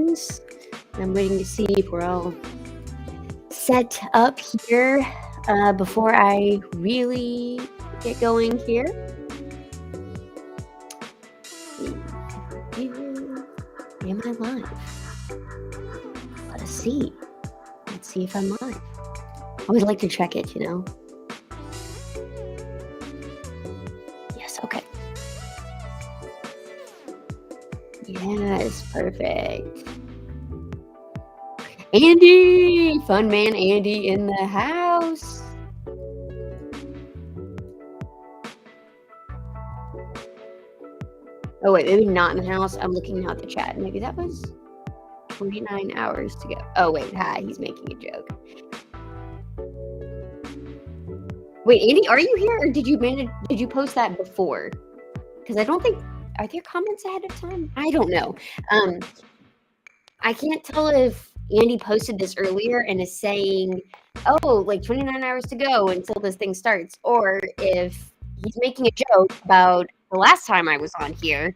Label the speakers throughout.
Speaker 1: things. I'm waiting to see if we're all set up here before I really get going here. Am I live? Let us see. Let's see if I'm live. I always like to check it, you know. Yes, okay. Yes, perfect. Andy! Fun man Andy in the house. Oh, wait, maybe not in the house. I'm looking now at the chat. Maybe that was 29 hours to go. Oh, wait, hi. He's making a joke. Wait, Andy, are you here, or did you post that before? Because I don't think, are there comments ahead of time? I don't know. I can't tell if Andy posted this earlier and is saying, oh, like 29 hours to go until this thing starts, or if he's making a joke about the last time I was on here,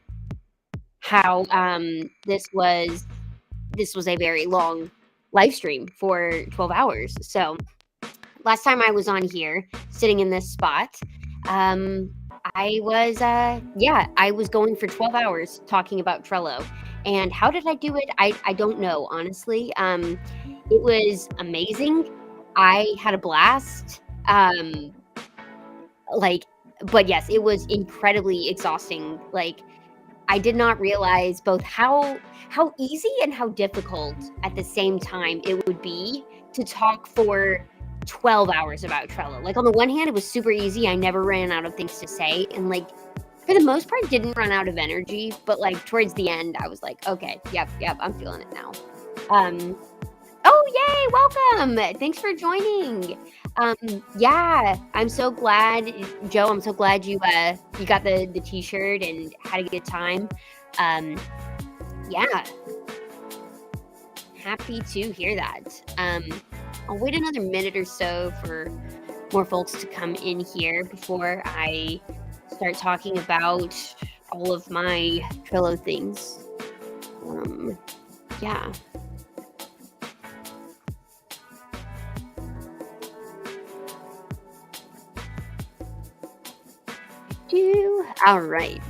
Speaker 1: how this was a very long live stream for 12 hours. So last time I was on here, sitting in this spot, I was going for 12 hours talking about Trello. And how did I do it? I don't know, honestly. It was amazing. I had a blast. But yes, it was incredibly exhausting. Like, I did not realize both how easy and how difficult at the same time it would be to talk for 12 hours about Trello. Like, on the one hand, it was super easy. I never ran out of things to say. And, like, for the most part, didn't run out of energy. But, like, towards the end, I was like, okay, yep, I'm feeling it now. Oh, yay, welcome. Thanks for joining. Yeah, I'm so glad, Joe, I'm so glad you got the t-shirt and had a good time. Yeah. Happy to hear that. I'll wait another minute or so for more folks to come in here before I start talking about all of my Trello things. Yeah. All right.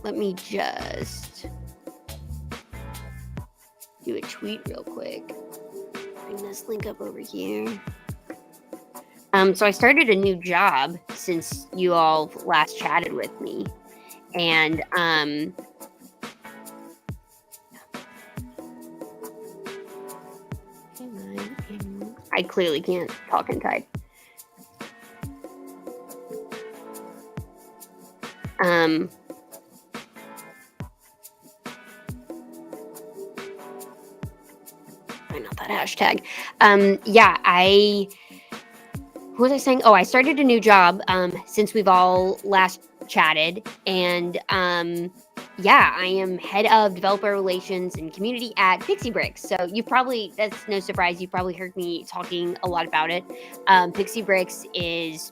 Speaker 1: Let me just do a tweet real quick. Bring this link up over here. So I started a new job since you all last chatted with me, and I clearly can't talk and type. Why not that hashtag? What was I saying? Oh, I started a new job since we've all last chatted, and I am head of developer relations and community at Pixie Bricks. So that's no surprise, you've probably heard me talking a lot about it. Pixie Bricks is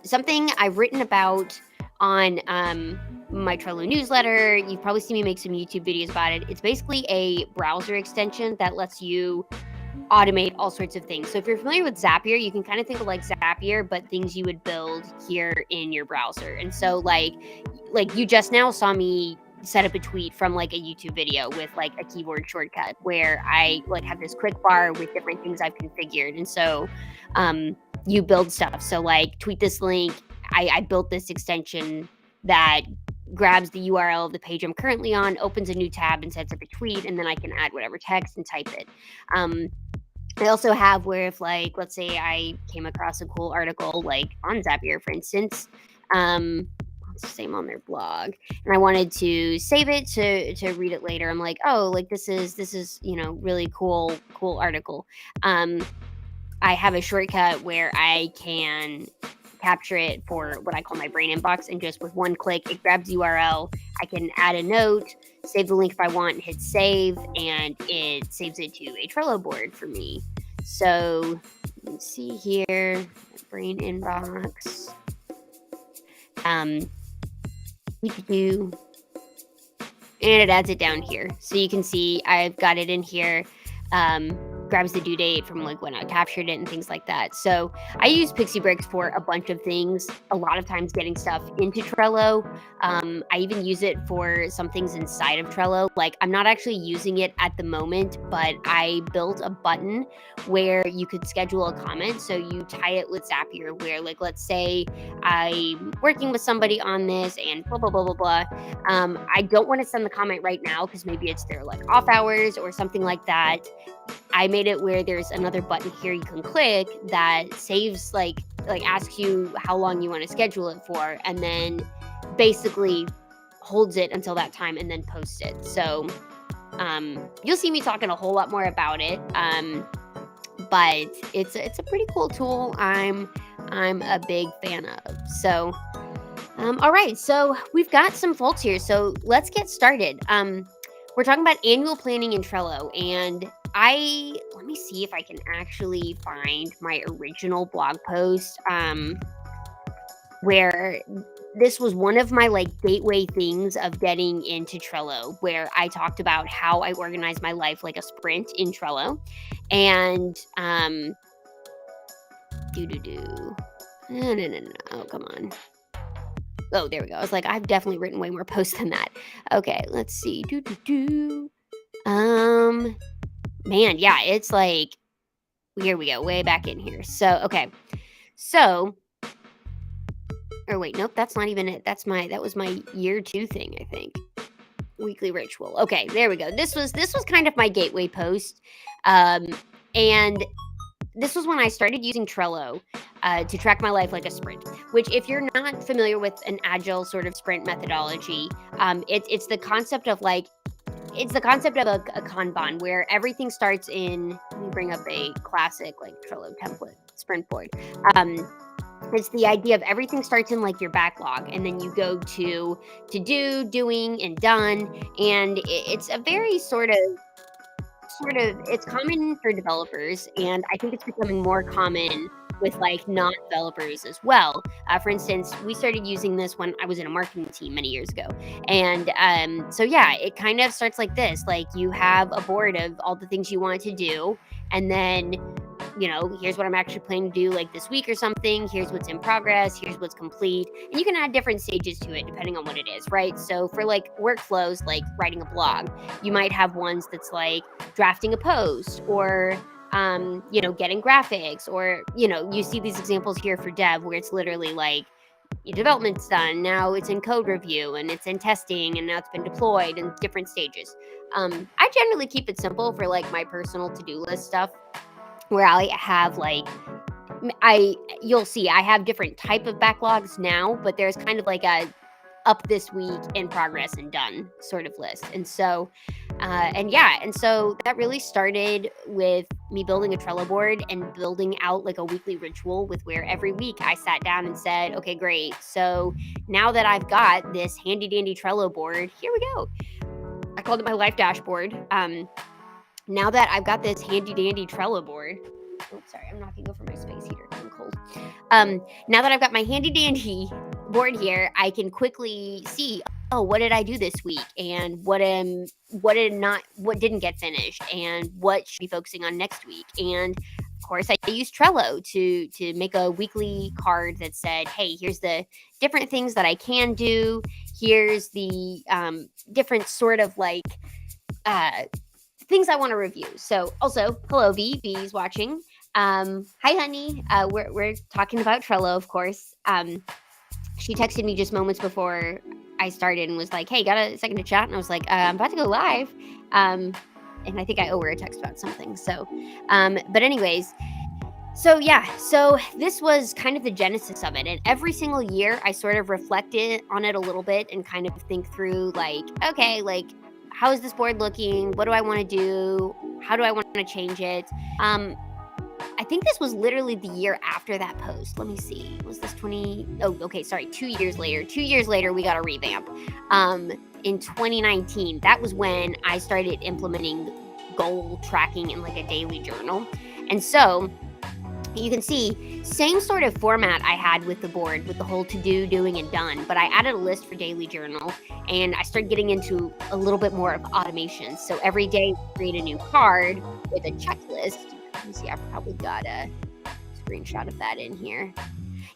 Speaker 1: something I've written about on my Trello newsletter. You've probably seen me make some YouTube videos about it. It's basically a browser extension that lets you automate all sorts of things. So if you're familiar with Zapier, you can kind of think of like Zapier, but things you would build here in your browser. And so like you just now saw me set up a tweet from like a YouTube video with like a keyboard shortcut where I like have this quick bar with different things I've configured. And so you build stuff. So like tweet this link. I built this extension that grabs the URL of the page I'm currently on, opens a new tab and sets up a tweet, and then I can add whatever text and type it. I also have where if like, let's say I came across a cool article like on Zapier, for instance, it's the same on their blog, and I wanted to save it to read it later. I'm like, oh, like this is really cool article. I have a shortcut where I can capture it for what I call my brain inbox, and just with one click it grabs the URL. I can add a note, save the link if I want, hit save, and it saves it to a Trello board for me. So you can see here, brain inbox. and it adds it down here. So you can see I've got it in here. Grabs the due date from like when I captured it and things like that. So I use Pixie Bricks for a bunch of things. A lot of times getting stuff into Trello. I even use it for some things inside of Trello. Like I'm not actually using it at the moment, but I built a button where you could schedule a comment. So you tie it with Zapier, where like let's say I'm working with somebody on this and blah blah blah blah blah. I don't want to send the comment right now because maybe it's their like off hours or something like that. I made it where there's another button here you can click that saves like asks you how long you want to schedule it for, and then basically holds it until that time and then posts it. So you'll see me talking a whole lot more about it. But it's a pretty cool tool. I'm a big fan of. So all right, so we've got some faults here. So let's get started. We're talking about annual planning in Trello, and let me see if I can actually find my original blog post where this was one of my like gateway things of getting into Trello, where I talked about how I organize my life like a sprint in Trello. And no. Oh, come on. Oh, there we go. I was like, I've definitely written way more posts than that. Okay, let's see. Man, yeah, it's like, here we go, way back in here. So, okay. So, or wait, nope, that's not even it. That was my year 2 thing, I think. Weekly ritual. Okay, there we go. This was kind of my gateway post. And this was when I started using Trello to track my life like a sprint, which if you're not familiar with an agile sort of sprint methodology, it's the concept of like, it's the concept of a Kanban where everything starts in, let me bring up a classic like Trello template sprint board. It's the idea of everything starts in like your backlog, and then you go to do, doing, and done. And it's a very sort of it's common for developers, and I think it's becoming more common with like non-developers as well. For instance, we started using this when I was in a marketing team many years ago. And so yeah, it kind of starts like this. Like you have a board of all the things you want to do, and then here's what I'm actually planning to do like this week or something. Here's what's in progress. Here's what's complete. And you can add different stages to it depending on what it is, right? So for like workflows, like writing a blog, you might have ones that's like drafting a post or, getting graphics, or, you see these examples here for dev where it's literally like, your development's done, now it's in code review and it's in testing and now it's been deployed in different stages. I generally keep it simple for like my personal to-do list stuff, where I have like, you'll see I have different type of backlogs now, but there's kind of like a up this week, in progress, and done sort of list. And so, and so that really started with me building a Trello board and building out like a weekly ritual with where every week I sat down and said, okay, great. So now that I've got this handy dandy Trello board, here we go. I called it my life dashboard. Now that I've got this handy dandy Trello board, oops, sorry, I'm knocking over my space heater. I'm cold. Now that I've got my handy dandy board here, I can quickly see, oh, what did I do this week, and what didn't get finished, and what should be focusing on next week. And of course, I used Trello to make a weekly card that said, hey, here's the different things that I can do. Here's the different sort of like things I want to review. So also, hello V, V's watching. Hi honey. We're talking about Trello, of course. She texted me just moments before I started and was like, hey, got a second to chat? And I was like, I'm about to go live. And I think I owe her a text about something. So, but anyways, so yeah, so this was kind of the genesis of it. And every single year I sort of reflected on it a little bit and kind of think through like, okay, like, how is this board looking? What do I want to do? How do I want to change it? I think this was literally the year after that post. Let me see. Was this 2 years later. 2 years later, we got a revamp. In 2019, that was when I started implementing goal tracking in like a daily journal. And so, you can see same sort of format I had with the board with the whole to do, doing, and done, but I added a list for daily journal and I started getting into a little bit more of automation. So every day I create a new card with a checklist. Let me see, I probably got a screenshot of that in here.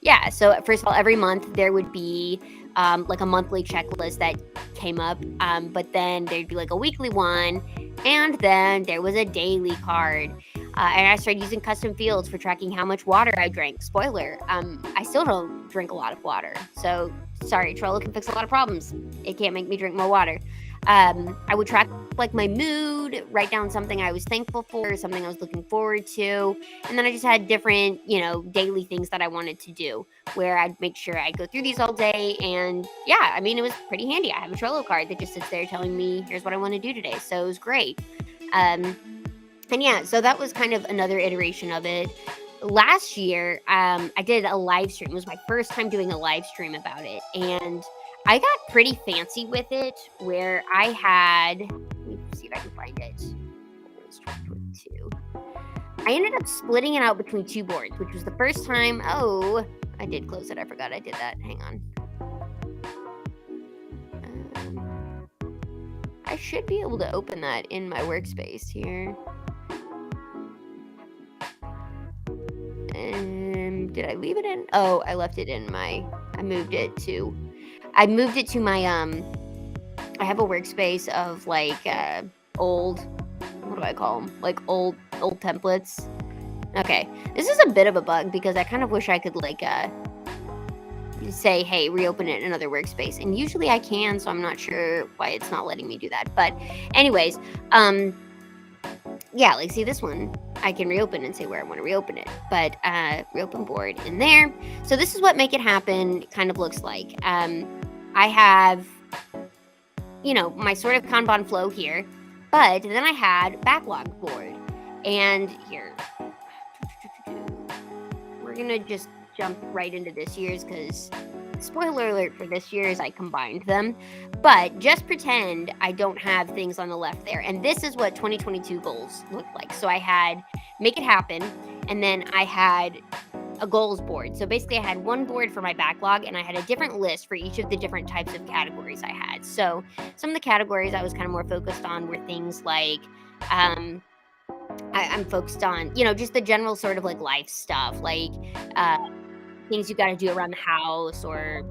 Speaker 1: Yeah, so first of all, every month there would be like a monthly checklist that came up, but then there'd be like a weekly one, and then there was a daily card. And I started using custom fields for tracking how much water I drank. Spoiler, I still don't drink a lot of water. So sorry, Trello can fix a lot of problems. It can't make me drink more water. I would track like my mood, write down something I was thankful for, something I was looking forward to. And then I just had different, daily things that I wanted to do where I'd make sure I'd go through these all day. And yeah, I mean, it was pretty handy. I have a Trello card that just sits there telling me, here's what I want to do today. So it was great. And yeah, so that was kind of another iteration of it. Last year, I did a live stream. It was my first time doing a live stream about it. And I got pretty fancy with it where I had, let me see if I can find it. It was 2022. I ended up splitting it out between two boards, which was the first time. Oh, I did close it. I forgot I did that. Hang on. I should be able to open that in my workspace here. Did I leave it in? Oh, I left it in my, I moved it to my, I have a workspace of like, old, what do I call them? Like old templates. Okay. This is a bit of a bug because I kind of wish I could like, say, hey, reopen it in another workspace. And usually I can, so I'm not sure why it's not letting me do that. But anyways, yeah, like see this one, I can reopen and say where I want to reopen it, but reopen board in there. So this is what Make It Happen kind of looks like. I have, my sort of Kanban flow here, but then I had backlog board. And here, we're going to just jump right into this year's because spoiler alert for this year's, I combined them. But just pretend I don't have things on the left there. And this is what 2022 goals look like. So I had Make It Happen, and then I had a goals board. So basically I had one board for my backlog, and I had a different list for each of the different types of categories I had. So some of the categories I was kind of more focused on were things like, I'm focused on, just the general sort of like life stuff, like things you got to do around the house or,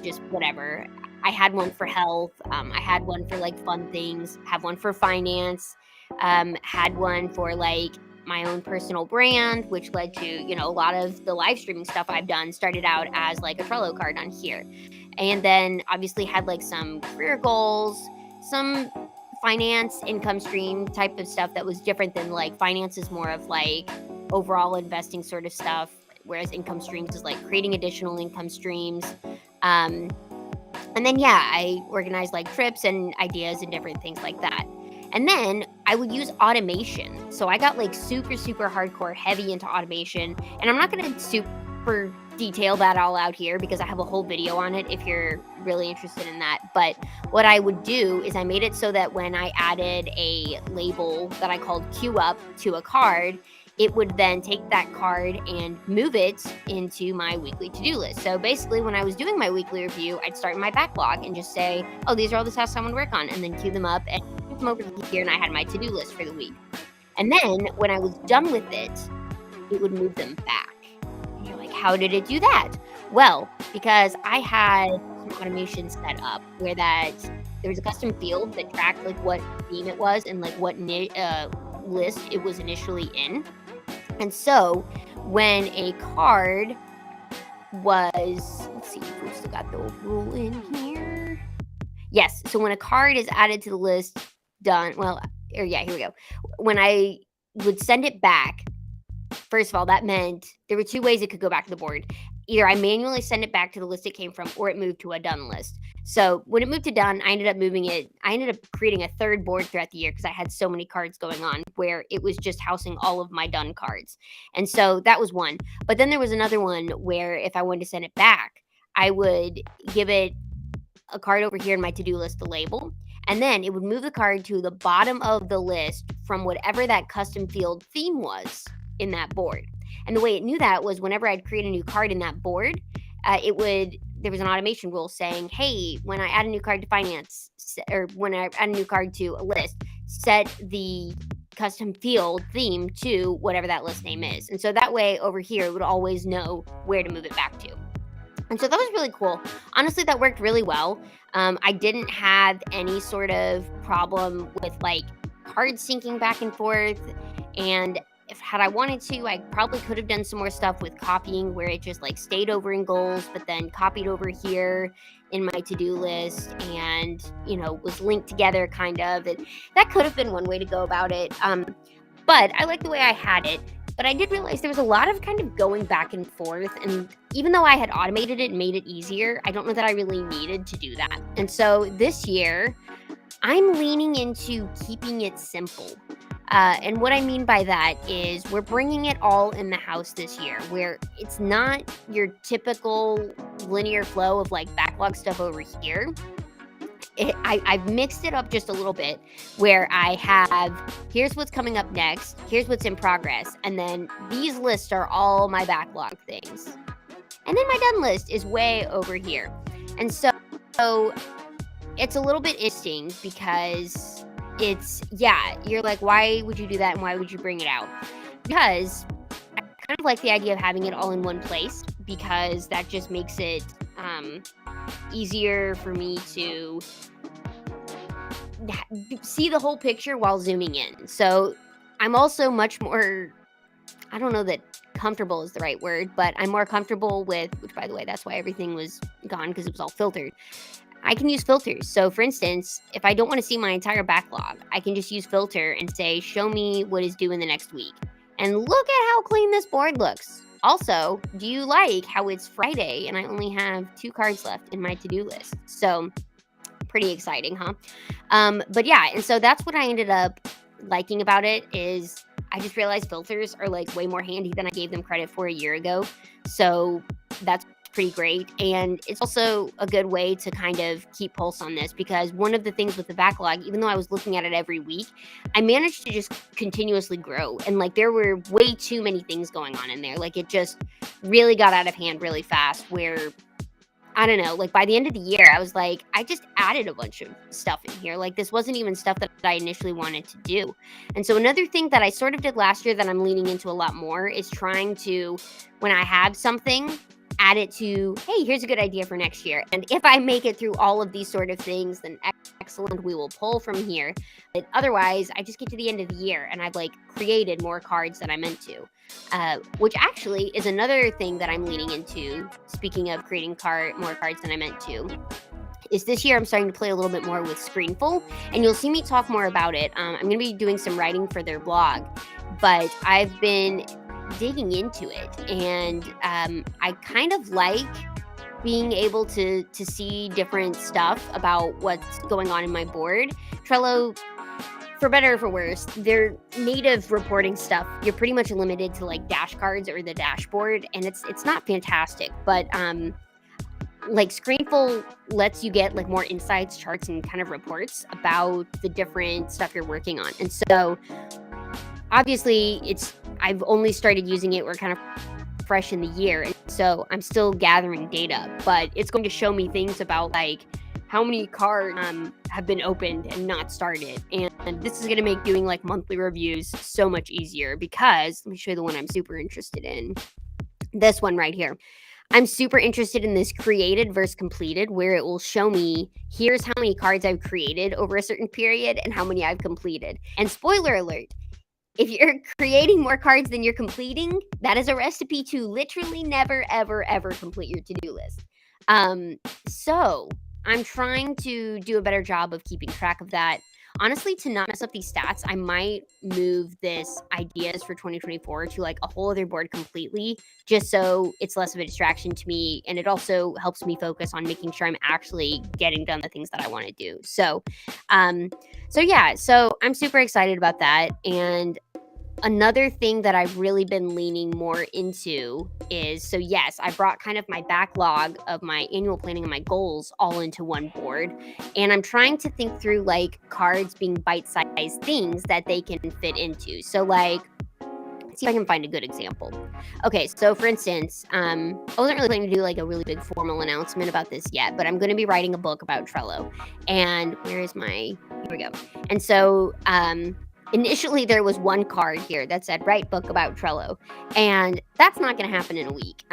Speaker 1: just whatever. I had one for health. I had one for like fun things, have one for finance, had one for like my own personal brand, which led to, a lot of the live streaming stuff I've done started out as like a Trello card on here. And then obviously had like some career goals, some finance income stream type of stuff that was different than like finance is more of like overall investing sort of stuff, whereas income streams is like creating additional income streams. And then, yeah, I organized like trips and ideas and different things like that. And then I would use automation. So I got like super, super hardcore heavy into automation. And I'm not going to super detail that all out here because I have a whole video on it if you're really interested in that. But what I would do is I made it so that when I added a label that I called Queue Up to a card, it would then take that card and move it into my weekly to-do list. So basically, when I was doing my weekly review, I'd start in my backlog and just say, oh, these are all the tasks I want to work on, and then queue them up and move them over here, and I had my to-do list for the week. And then when I was done with it, it would move them back. And you're like, how did it do that? Well, because I had some automation set up where that there was a custom field that tracked like what theme it was and like what list it was initially in. And so when a card was, let's see if we've still got the old rule in here. Yes, so when a card is added to the list, done, here we go. When I would send it back, first of all, that meant there were two ways it could go back to the board. Either I manually send it back to the list it came from, or it moved to a done list. So when it moved to done, I ended up creating a third board throughout the year because I had so many cards going on where it was just housing all of my done cards. And so that was one. But then there was another one where if I wanted to send it back, I would give it a card over here in my to-do list, the label, and then it would move the card to the bottom of the list from whatever that custom field theme was in that board. And the way it knew that was whenever I'd create a new card in that board, there was an automation rule saying, hey, when I add a new card to finance, or when I add a new card to a list, set the custom field theme to whatever that list name is. And so that way over here, it would always know where to move it back to. And so that was really cool. Honestly, that worked really well. I didn't have any sort of problem with like cards syncing back and forth. And if had I wanted to, I probably could have done some more stuff with copying where it just like stayed over in goals, but then copied over here in my to-do list and, was linked together kind of. And that could have been one way to go about it. But I like the way I had it. But I did realize there was a lot of kind of going back and forth. And even though I had automated it and made it easier, I don't know that I really needed to do that. And so this year, I'm leaning into keeping it simple. And what I mean by that is we're bringing it all in the house this year, where it's not your typical linear flow of like backlog stuff over here. I've mixed it up just a little bit where I have, here's what's coming up next, here's what's in progress, and then these lists are all my backlog things. And then my done list is way over here. And so it's a little bit interesting because you're like, why would you do that and why would you bring it out? Because I kind of like the idea of having it all in one place because that just makes it easier for me to see the whole picture while zooming in. So I'm also much more, I don't know that comfortable is the right word, but I'm more comfortable with, which by the way, that's why everything was gone because it was all filtered. I can use filters. So for instance, if I don't want to see my entire backlog, I can just use filter and say, show me what is due in the next week. And look at how clean this board looks. Also, do you like how it's Friday and I only have 2 cards left in my to-do list? So pretty exciting, huh? But yeah, and so that's what I ended up liking about it is I just realized filters are like way more handy than I gave them credit for a year ago. So that's pretty great. And it's also a good way to kind of keep pulse on this because one of the things with the backlog, even though I was looking at it every week, I managed to just continuously grow. And like there were way too many things going on in there. Like it just really got out of hand really fast where I don't know, like by the end of the year, I was like, I just added a bunch of stuff in here. Like this wasn't even stuff that I initially wanted to do. And so another thing that I sort of did last year that I'm leaning into a lot more is trying to, when I have something, add it to, hey, here's a good idea for next year. And if I make it through all of these sort of things, then excellent, we will pull from here. But otherwise, I just get to the end of the year and I've like created more cards than I meant to, which actually is another thing that I'm leaning into. Speaking of creating more cards than I meant to, is this year I'm starting to play a little bit more with Screenful, and you'll see me talk more about it. I'm going to be doing some writing for their blog, but I've been digging into it, and I kind of like being able to see different stuff about what's going on in my board. Trello, for better or for worse, their native reporting stuff, you're pretty much limited to like dash cards or the dashboard, and it's not fantastic, but like Screenful lets you get like more insights, charts, and kind of reports about the different stuff you're working on. And so obviously I've only started using it, we're kind of fresh in the year, and so I'm still gathering data, but it's going to show me things about like how many cards have been opened and not started. And this is going to make doing like monthly reviews so much easier because, let me show you the one I'm super interested in. This one right here. I'm super interested in this created versus completed, where it will show me, here's how many cards I've created over a certain period and how many I've completed. And spoiler alert, if you're creating more cards than you're completing, that is a recipe to literally never, ever, ever complete your to-do list. So I'm trying to do a better job of keeping track of that. Honestly, to not mess up these stats, I might move this ideas for 2024 to like a whole other board completely, just so it's less of a distraction to me. And it also helps me focus on making sure I'm actually getting done the things that I want to do. So I'm super excited about that. And another thing that I've really been leaning more into is, so yes, I brought kind of my backlog of my annual planning and my goals all into one board. And I'm trying to think through like cards being bite-sized things that they can fit into. So like see if I can find a good example. Okay, so for instance, I wasn't really planning to do like a really big formal announcement about this yet, but I'm going to be writing a book about Trello. And where is my? Here we go. And so initially there was one card here that said write book about Trello, and that's not going to happen in a week.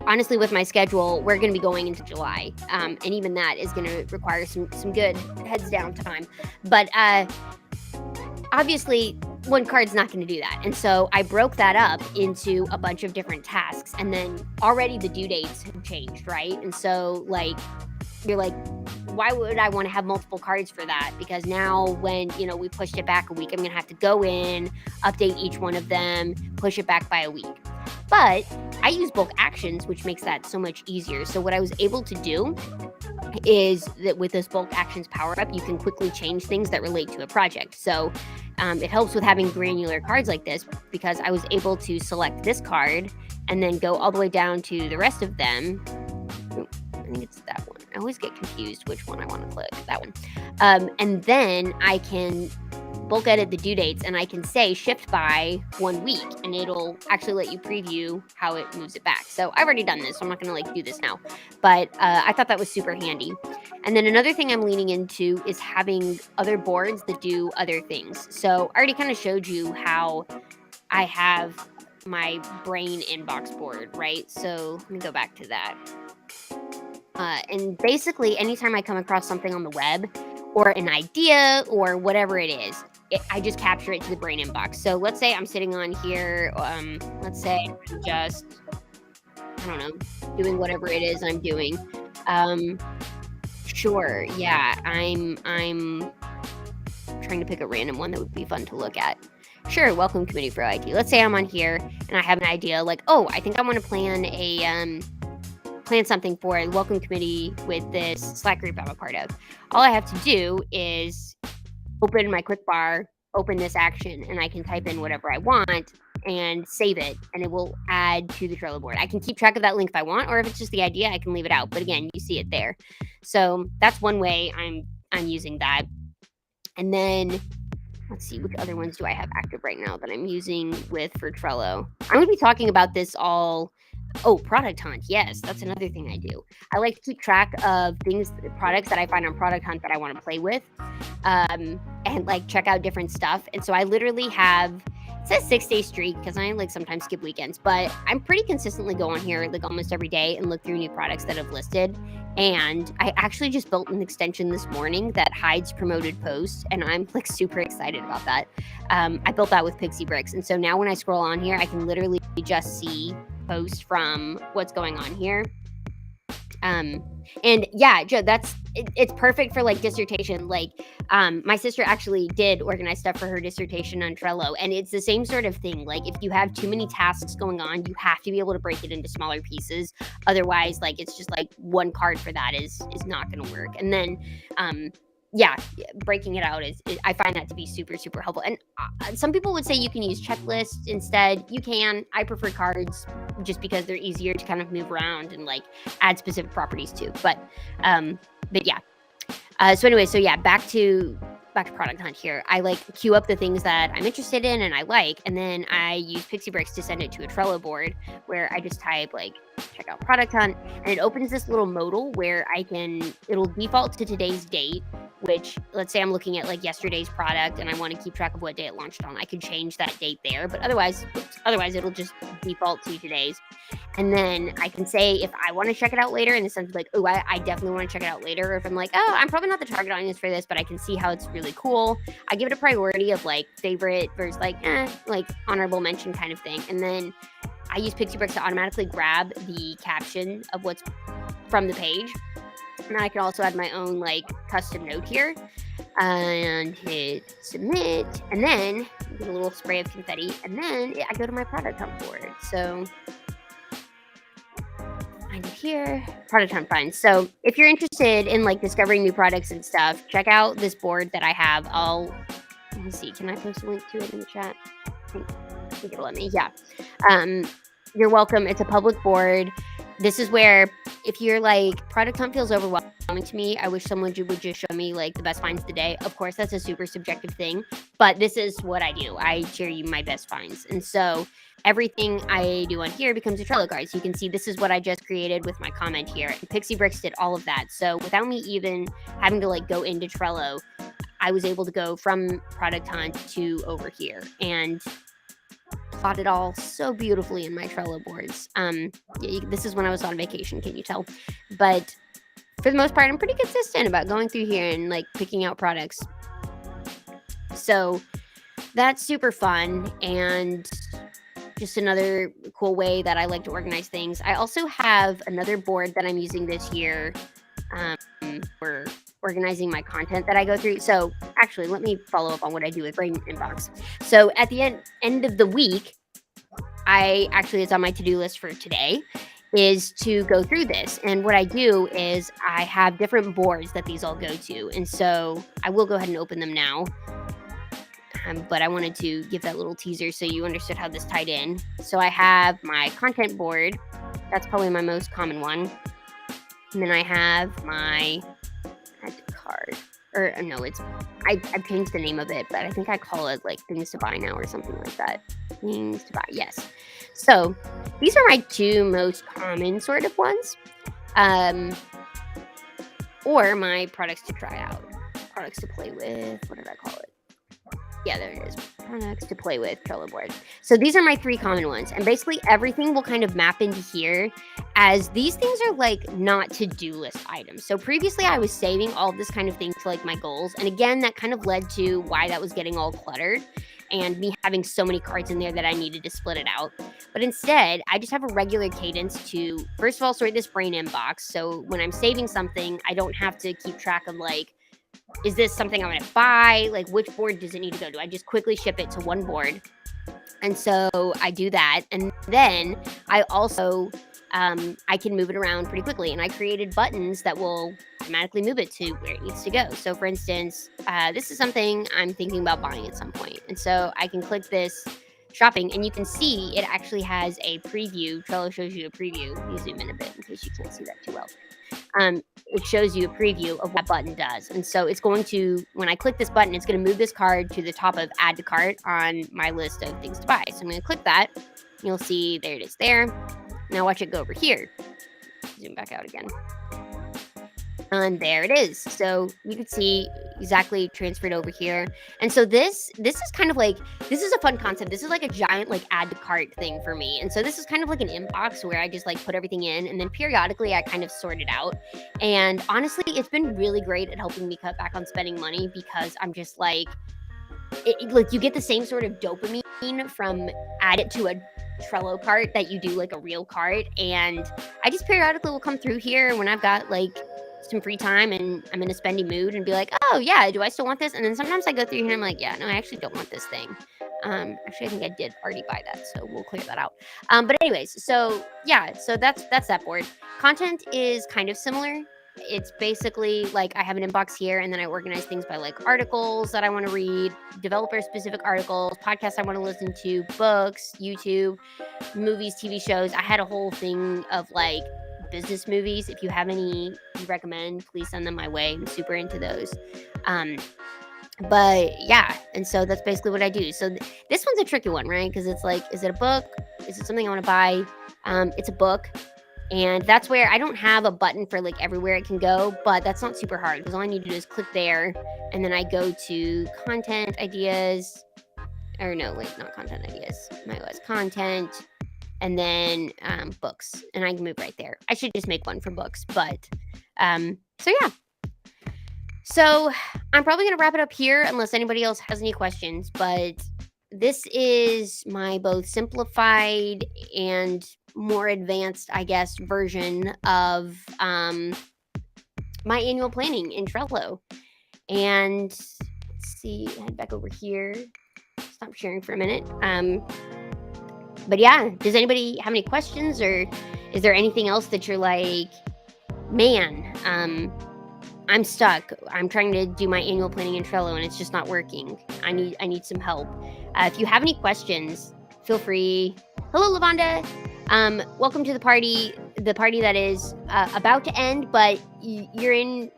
Speaker 1: Honestly, with my schedule, we're going to be going into July, and even that is going to require some good heads down time. But obviously, one card's not going to do that. And so I broke that up into a bunch of different tasks, and then already the due dates have changed, right? And so, like, you're like, why would I want to have multiple cards for that? Because now when, we pushed it back a week, I'm going to have to go in, update each one of them, push it back by a week. But I use bulk actions, which makes that so much easier. So what I was able to do is that with this bulk actions power up, you can quickly change things that relate to a project. So it helps with having granular cards like this, because I was able to select this card and then go all the way down to the rest of them. I think it's that one. I always get confused which one I want to click. That one. And then I can bulk edit the due dates, and I can say shift by 1 week, and it'll actually let you preview how it moves it back. So I've already done this, so I'm not going to do this now. But I thought that was super handy. And then another thing I'm leaning into is having other boards that do other things. So I already kind of showed you how I have my brain inbox board, right? So let me go back to that. And basically, anytime I come across something on the web or an idea or whatever it is, I just capture it to the brain inbox. So let's say I'm sitting on here. Let's say I'm just, I don't know, doing whatever it is I'm doing. Sure, yeah, I'm trying to pick a random one that would be fun to look at. Sure, welcome committee for IT. Let's say I'm on here and I have an idea like, oh, I think I want to plan something for a welcome committee with this Slack group I'm a part of. All I have to do is open my quick bar, open this action, and I can type in whatever I want and save it, and it will add to the Trello board. I can keep track of that link if I want, or if it's just the idea, I can leave it out. But again, you see it there. So that's one way I'm using that. And then let's see, which other ones do I have active right now that I'm using for Trello? I'm going to be talking about this all. Oh, Product Hunt. Yes, that's another thing I do. I like to keep track of products that I find on Product Hunt that I want to play with, and like check out different stuff. And so I literally have, it says 6-day streak because I sometimes skip weekends, but I'm pretty consistently go on here almost every day and look through new products that I've listed. And I actually just built an extension this morning that hides promoted posts, and I'm super excited about that. I built that with Pixie Bricks, and so now when I scroll on here, I can literally just see posts from what's going on here. And yeah, Joe, it's perfect for dissertation. My sister actually did organize stuff for her dissertation on Trello, and it's the same sort of thing. If you have too many tasks going on, you have to be able to break it into smaller pieces. Otherwise, it's just one card for that is not going to work. And then yeah, breaking it out I find that to be super, super helpful. And some people would say you can use checklists instead. You can. I prefer cards just because they're easier to kind of move around and add specific properties to. But yeah. So anyway, back to Product Hunt here. I queue up the things that I'm interested in and I like, and then I use Pixie Bricks to send it to a Trello board where I just type check out Product Hunt, and it opens this little modal where it'll default to today's date, which let's say I'm looking at yesterday's product and I want to keep track of what day it launched on. I could change that date there, but otherwise it'll just default to today's. And then I can say if I want to check it out later, in the sense of oh, I definitely want to check it out later. Or if I'm oh, I'm probably not the target audience for this, but I can see how it's really cool. I give it a priority of favorite versus honorable mention kind of thing. And then I use Pixie Bricks to automatically grab the caption of what's from the page. And then I can also add my own custom note here and hit submit, and then get a little spray of confetti, and then I go to my Product Hunt board. So find it here, Product Hunt finds. So if you're interested in discovering new products and stuff, check out this board that I have. Let me see, can I post a link to it in the chat? I think it'll let me. Yeah. You're welcome. It's a public board. This is where if you're Product Hunt feels overwhelming, overwhelming to me. I wish someone would just show me like the best finds of the day. Of course, that's a super subjective thing, but this is what I do. I share you my best finds. And so everything I do on here becomes a Trello card. So you can see this is what I just created with my comment here. And Pixie Bricks did all of that. So without me even having to like go into Trello, I was able to go from product hunt to over here and plot it all so beautifully in my Trello boards. This is when I was on vacation, can you tell? But for the most part, I'm pretty consistent about going through here and like picking out products. So that's super fun and just another cool way that I like to organize things. I also have another board that I'm using this year for organizing my content that I go through. So actually, let me follow up on what I do with Brain Inbox. So at the end of the week, it's on my to-do list for today, is to go through this. And what I do is I have different boards that these all go to. And so I will go ahead and open them now. But I wanted to give that little teaser so you understood how this tied in. So I have my content board. That's probably my most common one. And then I have my add to cart. Or no, I've changed the name of it, but I think I call it like things to buy now or something like that. Things to buy, yes. So these are my two most common sort of ones. Or my products to try out. Products to play with. What did I call it? Yeah, there it is. Products to play with, Trello board. So these are my three common ones. And basically everything will kind of map into here, as these things are like not to-do list items. So previously I was saving all of this kind of thing to like my goals. And again, that kind of led to why that was getting all cluttered and me having so many cards in there that I needed to split it out. But instead, I just have a regular cadence to, first of all, sort this Brain Inbox. So when I'm saving something, I don't have to keep track of like, is this something I'm going to buy? Like, which board does it need to go to? I just quickly ship it to one board. And so I do that. And then I also, I can move it around pretty quickly. And I created buttons that will automatically move it to where it needs to go. So for instance, this is something I'm thinking about buying at some point. And so I can click this shopping and you can see it actually has a preview. Trello shows you a preview. Let me zoom in a bit in case you can't see that too well. It shows you a preview of what that button does. And so it's going to, when I click this button, it's going to move this card to the top of add to cart on my list of things to buy. So I'm going to click that. You'll see there it is there. Now watch it go over here. Zoom back out again. And there it is. So you can see exactly transferred over here. And so this is kind of like, this is a fun concept. This is like a giant like add to cart thing for me. And so this is kind of like an inbox where I just like put everything in and then periodically I kind of sort it out. And honestly, it's been really great at helping me cut back on spending money because I'm just like, like you get the same sort of dopamine from add it to a Trello cart that you do like a real cart. And I just periodically will come through here when I've got like some free time and I'm in a spendy mood and be like, oh yeah, do I still want this? And then sometimes I go through here and I'm like, yeah, no, I actually don't want this thing. Actually, I think I did already buy that, so we'll clear that out. But anyways, so yeah, so that's that board. Content is kind of similar. It's basically like I have an inbox here and then I organize things by like articles that I want to read, developer specific articles, podcasts I want to listen to, books, YouTube, movies, TV shows. I had a whole thing of like business movies. If you have any you recommend, please send them my way. I'm super into those. But yeah, and so that's basically what I do. So this one's a tricky one, right? Because it's like, is it a book? Is it something I want to buy? It's a book. And that's where I don't have a button for like everywhere it can go, but that's not super hard because all I need to do is click there and then I go to content ideas, or no, wait, not content ideas. My OS content and then books, and I can move right there. I should just make one for books, but so yeah. So I'm probably going to wrap it up here unless anybody else has any questions, but this is my both simplified and more advanced, I guess, version of my annual planning in Trello. And let's see, head back over here. Stop sharing for a minute. But yeah, does anybody have any questions, or is there anything else that you're like, man, I'm stuck. I'm trying to do my annual planning in Trello and it's just not working. I need some help. If you have any questions, feel free. Hello, Lavonda. Welcome to the party. the party that is about to end, but you're in.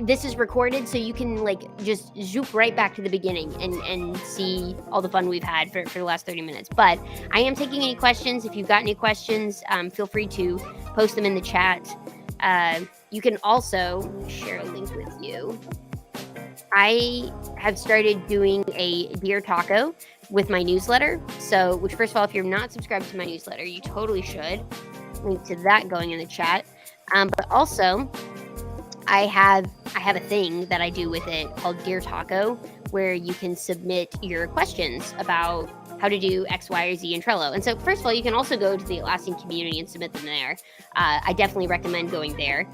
Speaker 1: This is recorded, so you can like just zoop right back to the beginning and see all the fun we've had for the last 30 minutes. But I am taking any questions. If you've got any questions, feel free to post them in the chat. You can also share a link with you. I have started doing a Dear Taco with my newsletter. So, which first of all, if you're not subscribed to my newsletter, you totally should. Link to that going in the chat. But also, I have a thing that I do with it called Dear Taco, where you can submit your questions about how to do X, Y, or Z in Trello. And so, first of all, you can also go to the Atlassian community and submit them there. I definitely recommend going there,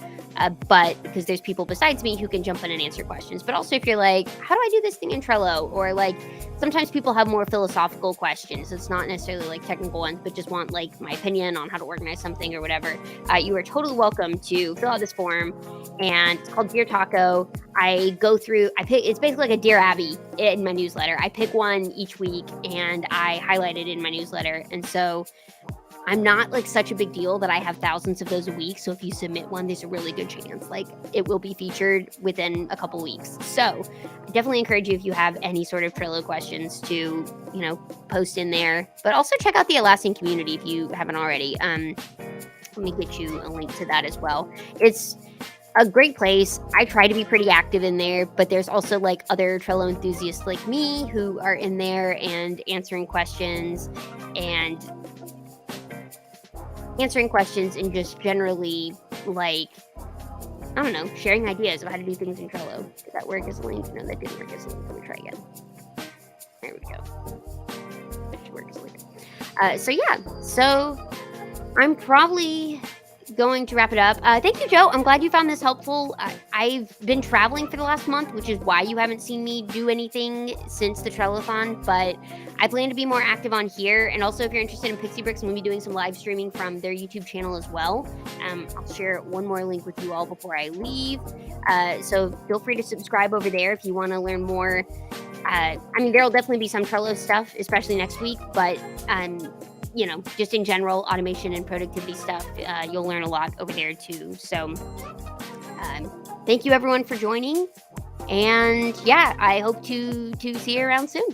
Speaker 1: but because there's people besides me who can jump in and answer questions. But also, if you're like, how do I do this thing in Trello? Or like, sometimes people have more philosophical questions. It's not necessarily like technical ones, but just want like my opinion on how to organize something or whatever. You are totally welcome to fill out this form, and it's called Dear Taco. I go through, it's basically like a Dear Abby in my newsletter. I pick one each week and I highlight it in my newsletter. And so I'm not like such a big deal that I have thousands of those a week. So if you submit one, there's a really good chance like it will be featured within a couple weeks. So I definitely encourage you, if you have any sort of Trello questions, to, post in there. But also check out the Atlassian community if you haven't already. Let me get you a link to that as well. It's a great place. I try to be pretty active in there, but there's also like other Trello enthusiasts like me who are in there and answering questions and just generally like, I don't know, sharing ideas of how to do things in Trello. Did that work as a link? No, that didn't work as a link. Let me try again. There we go. That should work as a link. So I'm probably going to wrap it up. Thank you, Joe. I'm glad you found this helpful. I've been traveling for the last month, which is why you haven't seen me do anything since the Trello-thon, but I plan to be more active on here. And also, if you're interested in Pixie Bricks, I'm going to be doing some live streaming from their YouTube channel as well. I'll share one more link with you all before I leave. So feel free to subscribe over there if you want to learn more. There'll definitely be some Trello stuff, especially next week, but just in general, automation and productivity stuff, you'll learn a lot over there too. So thank you everyone for joining. And yeah, I hope to see you around soon.